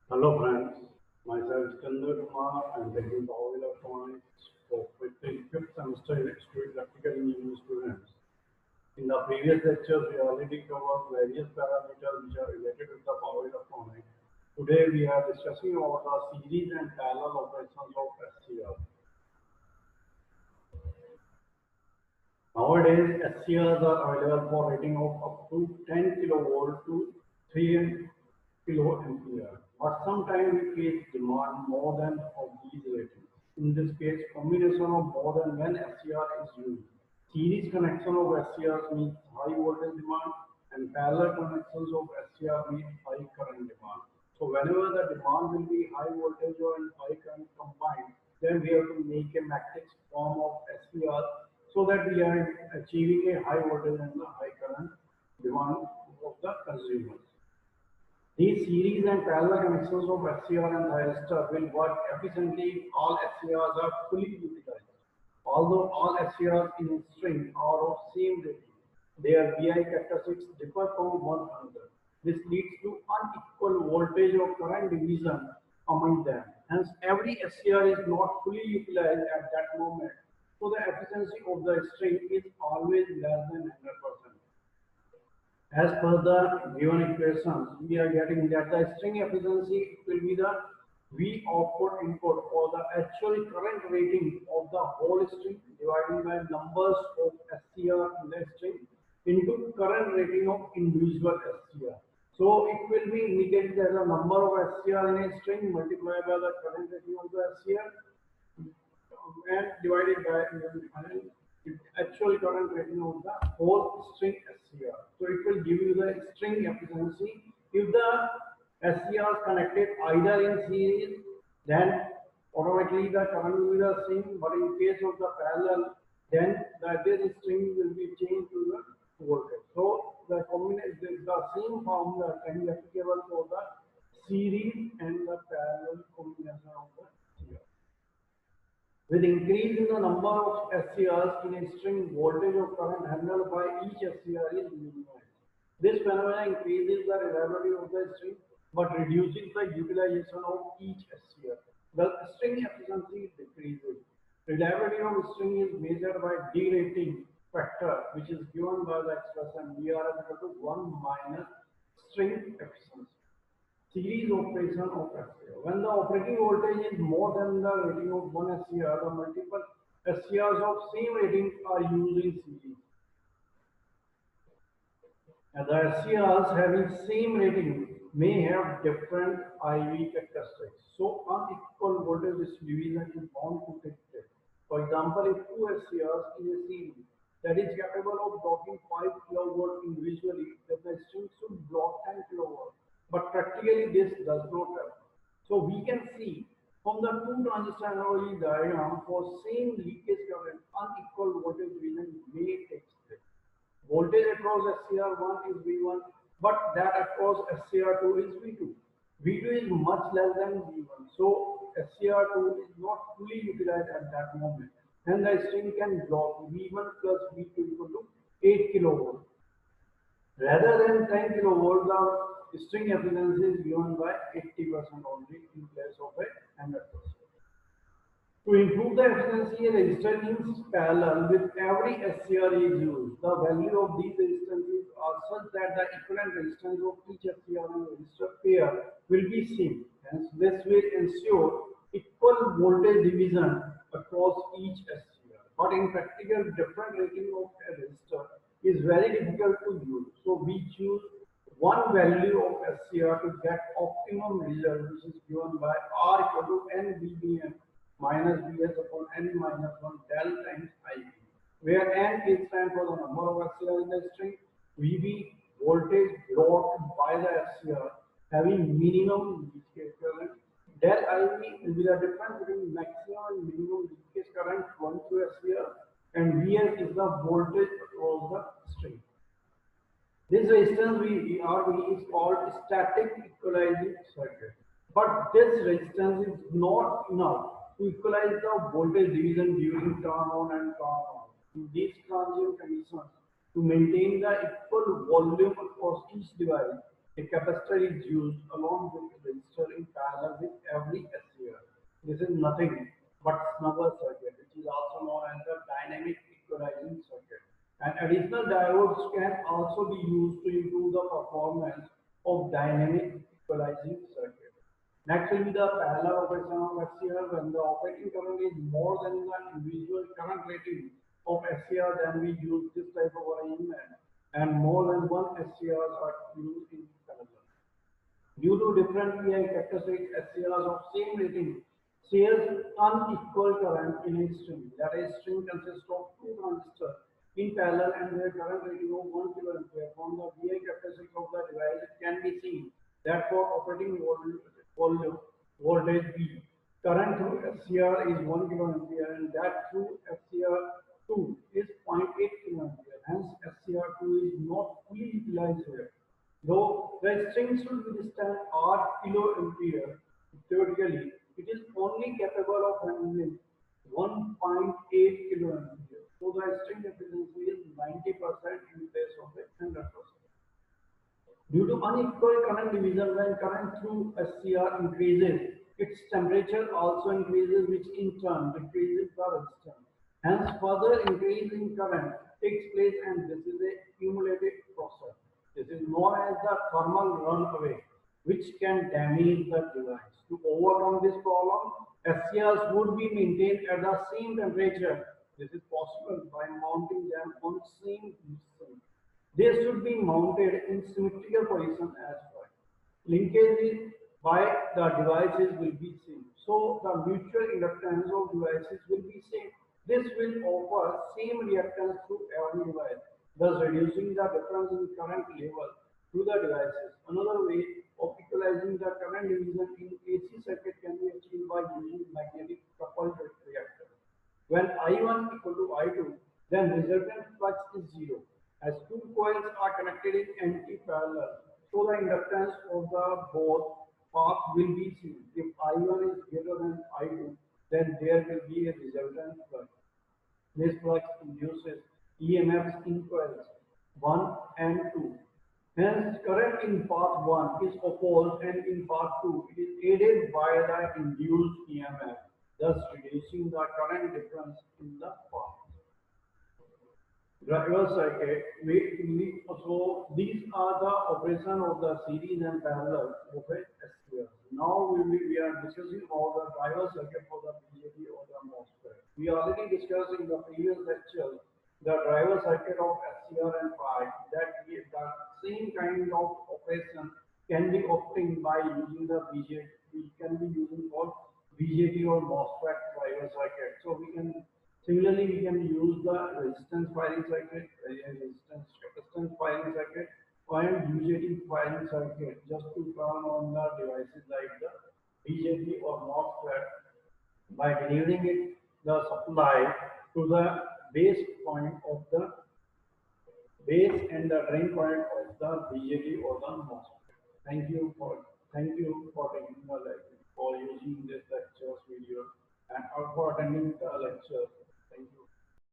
Hello friends, myself Chandra Kumar. I am taking Power Electronics for fifth semester electrical electrical engineering students. In the previous lectures, we already covered various parameters which are related with the power electronics. Today we are discussing about the series and parallel operations of SCR. Nowadays, SCRs are available for rating of up to 10 kilovolt to 3 kiloampere. But sometimes we face demand more than of these ratings. In this case, combination of more than one SCR is used. Series connection of SCRs means high voltage demand and parallel connections of SCR means high current demand. So whenever the demand will be high voltage or high current combined, then we have to make a matrix form of SCR so that we are achieving a high voltage and a high current demand of the consumers. These series and parallel connections of SCR and thyristor will work efficiently if all SCRs are fully utilized. Although all SCRs in a string are of same rating, their VI characteristics differ from one another. This leads to unequal voltage or current division among them. Hence, every SCR is not fully utilized at that moment. So the efficiency of the string is always less than 100%. As per the given equations, we are getting that the string efficiency will be the V output input or the actual current rating of the whole string divided by numbers of SCR in the string into current rating of individual SCR. So it will be indicated as a number of SCR in a string multiplied by the current rating of the SCR and divided by actual current rating of the whole string SCR. So it will give you the string efficiency. If the SCR is connected either in series, then automatically the current will be the same. But in case of the parallel, then this string will be changed to the voltage. So the combination, the same formula can be applicable for the series and the parallel combination of the CR. With increase in the number of SCRs in a string, voltage or current handled by each SCR is minimized. This phenomenon increases the reliability of the string but reduces the utilization of each SCR. The string efficiency decreases. Reliability of string is measured by derating factor, which is given by the expression VR is equal to 1 minus string efficiency. Series operation of SCR. When the operating voltage is more than the rating of one SCR, the multiple SCRs of same rating are used in series. And the SCRs having same rating may have different IV characteristics. So unequal voltage distribution is bound to take place. For example, if two SCRs in a series that is capable of blocking 5 kilovolt individually, then the string should block 10 kilovolt. But practically this does not happen. So we can see from the two transistor analogy diagram for same leakage current, unequal voltage division may take place. Voltage across SCR1 is V1, but that across SCR2 is V2. V2 is much less than V1, so SCR2 is not fully utilized at that moment. And the string can block V1 plus V2 equal to 8 kilovolt. Rather than 10 kilovolt, the string efficiency is given by 80% only in place of a 100%. To improve the efficiency, a resistor is parallel with every SCR is used. The value of these resistances are such that the equivalent resistance of each SCR and resistor pair will be same. Hence, this will ensure equal voltage division across each SCR. But in practical, different rating of a resistor is very difficult to use. So we choose one value of SCR to get optimum result, which is given by R equal to NVBN minus Vs upon N minus 1 del times IV, where N is stand for the number of SCR in the string, VB voltage blocked by the SCR having minimum leakage current, del IV will be the difference between maximum and minimum leakage current run through SCR, and Vs is the voltage across the string. This resistance RV is called static equalizing circuit. But this resistance is not enough to equalize the voltage division during turn on and turn on. In these transient conditions, to maintain the equal volume across each device, a capacitor is used along with the resistor. transistor in parallel with every SCR. This is nothing but snubber circuit, which is also known as the dynamic equalizing circuit. And additional diodes can also be used to improve the performance of dynamic equalizing circuit. Next will be the parallel operation of SCR. When the operating current is more than the individual current rating of SCR, then we use this type of arrangement, and more than one SCRs are used in parallel. Due to different PI characteristics, SCRs of same rating shares unequal current in a string. That is, string consists of two transistors in parallel and their current rating of 1 kiloampere. From the PI characteristics of the device, it can be seen that for operating voltage V, current through SCR is 1 kiloampere and that through SCR2 is 0.8 kiloampere. Hence, SCR2 is not fully utilized here. Though the string should withstand R kiloampere, theoretically, it is only capable of handling 1.8 kiloampere. So the string efficiency is 90% in place of 100%. Due to unequal current division, when current through SCR increases, its temperature also increases, which in turn decreases the resistance. Hence, further increase in current takes place, and this is a cumulative process. This is known as the thermal runaway, which can damage the device. To overcome this problem, SCRs would be maintained at the same temperature. This is possible by mounting them on same distance. They should be mounted in symmetrical position as well. Linkages by the devices will be same. So the mutual inductance of devices will be same. This will offer same reactance to every device, thus reducing the difference in current level through the devices. Another way of equalizing the current division in AC circuit can be achieved by using magnetic coupled reactors. When I1 equal to I2, then resultant flux is zero, as two coils are connected in anti-parallel. So the inductance of the both paths will be same. If I1 is greater than I2, then there will be a resultant flux. This flux induces EMFs in coils 1 and 2. Hence, current in path 1 is opposed and in path 2 it is aided by the induced EMF, thus reducing the current difference in the path. Driver circuit, so these are the operation of the series and parallel of a SQL. Now we are discussing about the driver circuit for the BJT or the MOSFET. We already discussed in the previous lecture the driver circuit of SCR and PI, that the same kind of operation can be obtained by using the BJT. We can be using both BJT or MOSFET driver circuit. So we can similarly, we can use the resistance firing circuit, resistance capacitance firing circuit, and UJT firing circuit just to turn on the devices like the BJT or MOSFET by delivering it the supply to the base point of the base and the drain point of the BJT or the MOSFET. Thank you for taking the lecture, for using this lectures video and for attending the lecture. Thank you.